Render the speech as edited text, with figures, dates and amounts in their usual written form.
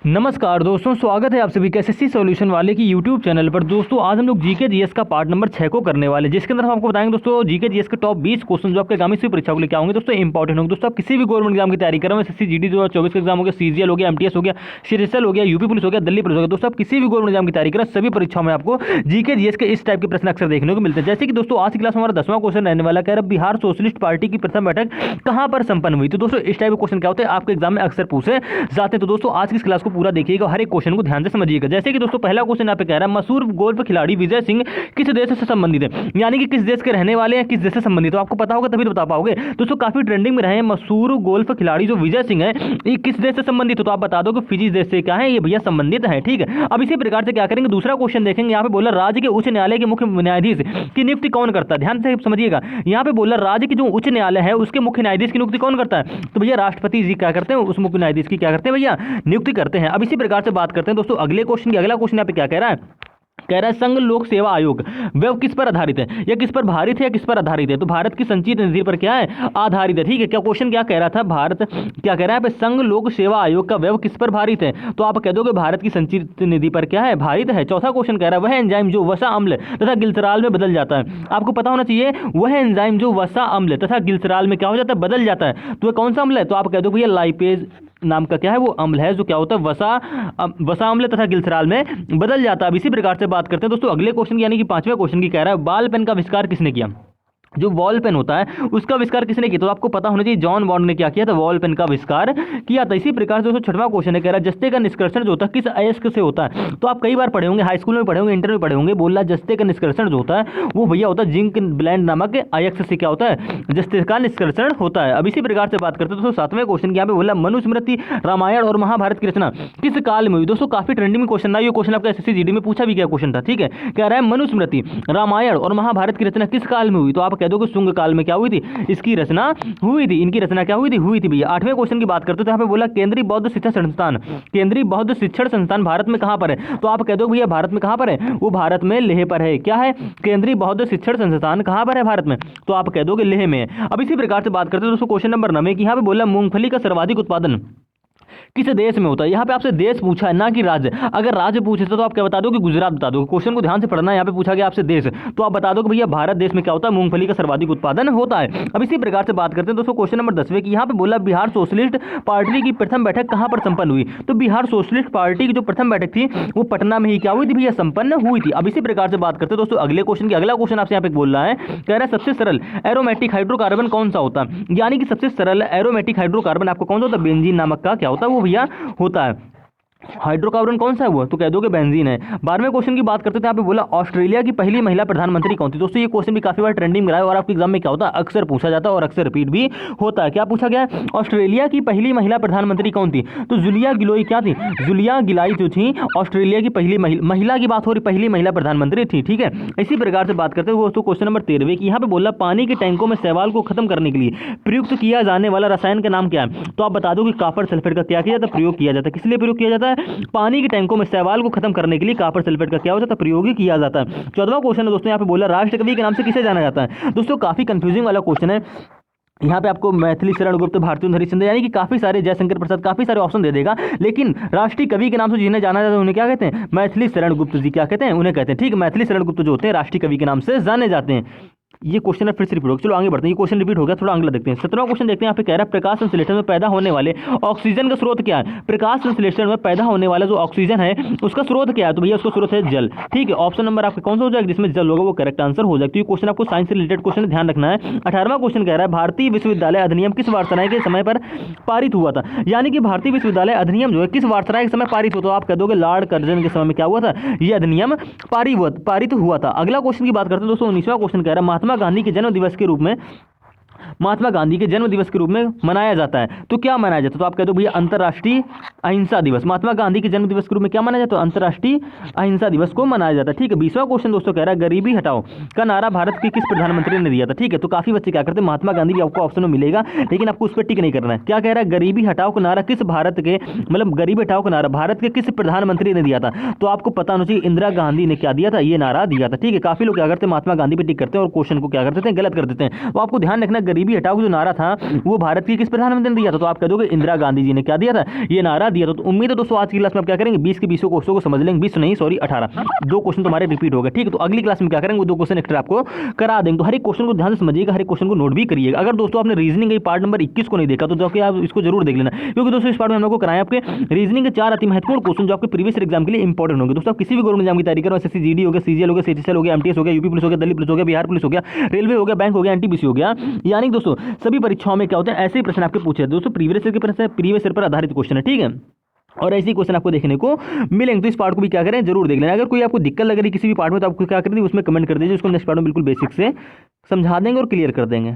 नमस्कार दोस्तों, स्वागत है आप सभी के एसएससी सॉल्यूशन वाले की यूट्यूब चैनल पर। दोस्तों आज हम लोग जीके जीएस का पार्ट नंबर 6 को करने वाले, जिसके अंदर हम आपको बताएंगे दोस्तों जीके जीएस के टॉप 20 क्वेश्चन जो आपके आगामी परीक्षा को लेकर आएंगे दोस्तों इंपॉर्टेंट होंगे। दोस्तों आप किसी भी गवर्नमेंट एग्जाम की तैयारी कर रहे हो, एसएससी जीडी 2024 का एग्जाम हो गया, सीजीएल हो गया, एमटीएस हो गया, सीरियल हो गया, यूपी पुलिस हो गया, दिल्ली पुलिस हो गया। दोस्तों आप किसी भी गवर्नमेंट एग्जाम की तैयारी करें, सभी परीक्षाओं में आपको जीके जीएस के इस टाइप के प्रश्न अक्सर देखने को मिलते हैं। जैसे कि दोस्तों आज की क्लास में हमारा 10वां क्वेश्चन रहने वाला है, बिहार सोशलिस्ट पार्टी की प्रथम बैठक कहां पर संपन्न हुई। तो दोस्तों इस टाइप के क्वेश्चन क्या होते हैं, आपके एग्जाम में अक्सर पूछे जाते हैं। तो दोस्तों आज की इस क्लास को पूरा देखिएगा, हर एक क्वेश्चन को ध्यान से समझिएगा। जैसे कि दोस्तों पहला क्वेश्चन यहाँ पे कह रहा है, मशहूर गोल्फ खिलाड़ी विजय सिंह किस देश से संबंधित है, यानी कि किस देश के रहने वाले हैं, किस देश से संबंधित। तो आपको पता होगा तभी तो बता पाओगे। दोस्तों काफी ट्रेंडिंग में रहे हैं मशहूर गोल्फ खिलाड़ी जो विजय सिंह है, ये किस देश से संबंधित हो। तो आप बता दो कि फिजी देश से क्या है, ये भैया संबंधित है। ठीक है, अब इसी प्रकार से क्या करेंगे, दूसरा क्वेश्चन देखेंगे। यहाँ पे बोला राज्य के उच्च न्यायालय के मुख्य न्यायाधीश की नियुक्ति कौन करता है। ध्यान से समझिएगा, यहाँ पे बोला राज्य की जो उच्च न्यायालय है उसके मुख्य न्यायाधीश की नियुक्ति कौन करता है। तो भैया राष्ट्रपति जी क्या करते हैं, उस मुख्य न्यायाधीश की क्या करते हैं भैया, नियुक्ति करते हैं। अब इसी प्रकार से बात करते हैं दोस्तों अगले क्वेश्चन की। अगला क्वेश्चन यहाँ पे क्या कह रहा है, कह रहा है संघ लोक सेवा आयोग वह किस पर आधारित है, या किस पर भारित है, या किस पर आधारित है। तो भारत की संचित निधि पर क्या है, आधारित है। ठीक है, क्या क्वेश्चन क्या कह रहा था, भारत क्या कह रहा है, संघ लोक सेवा आयोग का व्यय किस पर भारित है। तो आप कह दोगे भारत की संचित निधि पर क्या है, भारित है। चौथा क्वेश्चन कह रहा है वह एंजाइम जो वसा अम्ल तथा गिल्सराल में बदल जाता है। आपको पता होना चाहिए, वह एंजाइम जो वसा अम्ल तथा गिल्सराल में क्या हो जाता है, बदल जाता है। तो वह कौन सा अम्ल है, तो आप कह दो भैया लाइपेज नाम का क्या है वो अम्ल है, जो क्या होता है वसा अम्ल तथा गिल्सराल में बदल जाता है। अब इसी प्रकार से बात करते हैं दोस्तों अगले क्वेश्चन की, यानी कि 5वें क्वेश्चन की। कह रहा है बाल पेन का आविष्कार किसने किया, जो वॉल पेन होता है उसका आविष्कार किसने किया। तो आपको पता होना चाहिए जॉन बॉन्ड ने क्या किया था, वॉल पेन का आविष्कार किया था। इसी प्रकार से दोस्तों 6वां क्वेश्चन है, कह रहा है जस्ते का निष्कर्षण जो होता है किस अयस्क से होता है। तो आप कई बार पढ़े होंगे, हाई स्कूल में पढ़े होंगे, इंटर में पढ़े होंगे, बोला जस्ते का निष्कर्षण जो होता है वो भैया होता है जिंक ब्लेंड नामक अयस्क से क्या होता है, जस्ते का निष्कर्षण होता है। अब इसी प्रकार से बात करते हैं दोस्तों 7वें क्वेश्चन की। यहाँ पे बोला मनुस्मृति रामायण और महाभारत की रचना किस काल में हुई। दोस्तों काफी ट्रेंडिंग में क्वेश्चन था, ये क्वेश्चन आपका एसएससी जीडी में पूछा भी गया क्वेश्चन था। ठीक है, कह रहा है मनुस्मृति रामायण और महाभारत की रचना किस काल में हुई। तो आप कह दो कि शुंग काल में क्या हुई थी, इसकी रचना हुई थी, इनकी रचना क्या हुई थी भैया। 8वें क्वेश्चन की बात करते हो तो यहाँ पे बोला केंद्रीय बौद्ध शिक्षा संस्थान, केंद्रीय बौद्ध शिक्षण संस्थान भारत में कहां पर है। तो आप कह दो भैया भारत में कहां पर है, वो भारत में लेह पर है। क्या है, केंद्रीय बौद्ध शिक्षण संस्थान कहां पर है, भारत में। तो आप कह दोगे लेह में है। अब इसी प्रकार से बात करते हैं दोस्तों क्वेश्चन नंबर 9 की। यहाँ पे बोला मूंगफली का सर्वाधिक उत्पादन किस देश में होता है। यहाँ पे आपसे देश पूछा है, ना कि राज्य। अगर राज्य पूछे तो आप क्या बता दो कि गुजरात बता दो। क्वेश्चन को ध्यान से पढ़ना है, यहाँ पे पूछा गया आपसे देश, तो आप बता दो कि भैया भारत देश में क्या होता है, मूंगफली का सर्वाधिक उत्पादन होता है। अब इसी प्रकार से बात करते हैं दोस्तों क्वेश्चन नंबर 10वें की। यहाँ पे बोला बिहार सोशलिस्ट पार्टी की प्रथम बैठक कहाँ पर संपन्न हुई। तो बिहार सोशलिस्ट पार्टी की जो प्रथम बैठक थी वो पटना में ही क्या हुई थी भैया, संपन्न हुई थी। अब इसी प्रकार से बात करते हैं दोस्तों अगले क्वेश्चन की। अगला क्वेश्चन आपसे यहाँ पे बोल रहा है, कह रहा है सबसे सरल एरोमेटिक हाइड्रोकार्बन कौन सा होता है, यानी कि सबसे सरल एरोमेटिक हाइड्रोकार्बन आपको कौन सा होता है, बेंजीन नामक का क्या होता है वो भैया होता है। हाइड्रोकार्बन कौन सा है वो, तो कह दोगे बेंजीन है। 12वें क्वेश्चन की बात करते थे, यहाँ पे बोला ऑस्ट्रेलिया की पहली महिला प्रधानमंत्री कौन थी। दोस्तों ये क्वेश्चन भी काफी बार ट्रेंडिंग में रहा है और आपके एग्जाम में क्या होता है, अक्सर पूछा जाता है और अक्सर रिपीट भी होता है। क्या पूछा गया, ऑस्ट्रेलिया की पहली महिला प्रधानमंत्री कौन थी। तो जुलिया गिलोई क्या थी, जुलिया गिलाई जो थी ऑस्ट्रेलिया की पहली महिला की बात हो रही, पहली महिला प्रधानमंत्री थी। ठीक है, इसी प्रकार से बात करते हैं दोस्तों क्वेश्चन नंबर 13वें की। यहाँ पे बोला पानी के टैंकों में शैवाल को खत्म करने के लिए प्रयुक्त किया जाने वाला रसायन का नाम क्या है। तो आप बता दो कि कॉपर सल्फेट का क्या किया जाता है, प्रयोग किया जाता है। किस लिए प्रयोग किया जाता है, पानी के टैंकों में शैवाल को खत्म करने के लिए कॉपर सल्फेट का क्या हो जाता है, प्रयोग किया जाता है। 14वां क्वेश्चन है दोस्तों, यहाँ पे बोला राष्ट्रकवि के नाम से किसे जाना जाता है। दोस्तों काफी कंफ्यूजिंग वाला क्वेश्चन है। यहाँ पे आपको मैथिली शरण गुप्त, भारतीय हरिश्चंद्र, यानी कि काफी सारे, जयशंकर प्रसाद, काफी सारे ऑप्शन दे देगा, लेकिन राष्ट्रीय कवि के नाम से जिन्हें जाना जाता है उन्हें क्या कहते हैं, मैथिली शरण गुप्त जी क्या कहते हैं, उन्हें कहते हैं। ठीक है, मैथिली शरण गुप्त जो होते हैं राष्ट्रीय कवि के नाम से जाने जाते हैं। ये क्वेश्चन है फिर से रिपीट हो, चलो आगे बढ़ते हैं। ये क्वेश्चन रिपीट हो गया, थोड़ा अगला देखते हैं। 17वां क्वेश्चन देखते हैं। यहाँ पे कह रहा है प्रकाश संश्लेषण में पैदा होने वाले ऑक्सीजन का स्रोत क्या है। प्रकाश संश्लेषण में पैदा होने वाला जो ऑक्सीजन है उसका स्रोत क्या है। तो भैया उसका स्रोत है जल। ठीक है, ऑप्शन नंबर आपका कौन सा हो जाएगा, जिसमें जल होगा वो करेक्ट आंसर हो जाएगा। तो ये क्वेश्चन आपको साइंस से रिलेटेड क्वेश्चन ध्यान रखना है। 18वां क्वेश्चन कह रहा है भारतीय विश्वविद्यालय अधिनियम किस वार्षणाएं के समय पर पारित हुआ था, यानी कि भारतीय विश्वविद्यालय अधिनियम जो है किस वार्षणाएं के समय पारित हुआ। तो आप कह दोगे लॉर्ड कर्जन के समय में क्या हुआ था, ये अधिनियम पारित हुआ था। अगला क्वेश्चन की बात करते हैं दोस्तों 19वां क्वेश्चन कह रहा है महात्मा गांधी के जन्म दिवस के रूप में, महात्मा गांधी के जन्म दिवस के रूप में मनाया जाता है। तो क्या मनाया जाता है, तो आप कह दो भैया अंतर्राष्ट्रीय अहिंसा दिवस। महात्मा गांधी के जन्म दिवस के रूप में क्या मनाया जाता है, अंतर्राष्ट्रीय अहिंसा दिवस को मनाया जाता है। ठीक है, 20वां क्वेश्चन दोस्तों कह रहा है गरीबी हटाओ का नारा भारत के किस प्रधानमंत्री ने दिया था। ठीक है, तो काफी बच्चे क्या करते हैं, महात्मा गांधी भी आपको ऑप्शन में मिलेगा, लेकिन आपको उस पर टिक नहीं करना है। क्या कह रहा है, गरीबी हटाओ का नारा किस भारत के, मतलब गरीबी हटाओ का नारा भारत के किस प्रधानमंत्री ने दिया था। तो आपको पता होना चाहिए इंदिरा गांधी ने क्या दिया था, ये नारा दिया था। ठीक है, काफी लोग क्या करते हैं, महात्मा गांधी पे टिक करते हैं और क्वेश्चन को क्या करते हैं, गलत कर देते हैं। तो आपको ध्यान रखना गरीबी हटाओ जो नारा था वो भारत की किस प्रधानमंत्री ने दिया था? तो आप कह दोगे इंदिरा गांधी जी ने क्या दिया था, ये नारा दिया था। तो उम्मीद है दोस्तों आज की क्लास में आप क्या करेंगे, 20 के 20 क्वेश्चन को समझ लेंगे, 20 नहीं सॉरी 18, 2 क्वेश्चन तुम्हारे रिपीट हो गए, ठीक है। तो अगली क्लास में क्या करेंगे, वो 2 क्वेश्चन एक्स्ट्रा आपको करा देंगे। तो हर एक क्वेश्चन को ध्यान से समझिएगा, हर एक क्वेश्चन को नोट भी करिएगा। अगर दोस्तों आपने रीजनिंग के पार्ट नंबर 21 को नहीं देखा तो जाके आप इसको जरूर देख लेना, क्योंकि दोस्तों इस पार्ट में हम लोग को कराएं आपके रीजनिंग के 4 अति महत्वपूर्ण क्वेश्चन जो आपके प्रीवियस एग्जाम के लिए इंपॉर्टेंट होंगे। दोस्तों आप किसी भी गवर्नमेंट एग्जाम की तैयारी करो, एसएससी जीडी हो गया, सीजीएल हो गया, सीजीएल हो गया, एमटीएस हो गया, यूपी पुलिस हो गया, दिल्ली पुलिस हो गया, बिहार पुलिस हो गया, रेलवे हो गया, बैंक हो गया, एनटीपीसी हो गया, यानी दोस्तों सभी परीक्षाओं में क्या होता है, ऐसे ही प्रश्न आपके पूछे जाते हैं दोस्तों। प्रीवियस ईयर के प्रश्न प्रीवियस ईयर पर आधारित क्वेश्चन है, ठीक है, और ऐसे ही क्वेश्चन आपको देखने को मिलेंगे। तो इस पार्ट को भी क्या करें, जरूर देख लेना। अगर कोई आपको दिक्कत लग रही है किसी भी पार्ट में तो आपको क्या कर दीजिए, उसमें कमेंट कर दीजिए, उसको नेक्स्ट पार्ट में बिल्कुल बेसिक से समझा देंगे और क्लियर कर देंगे।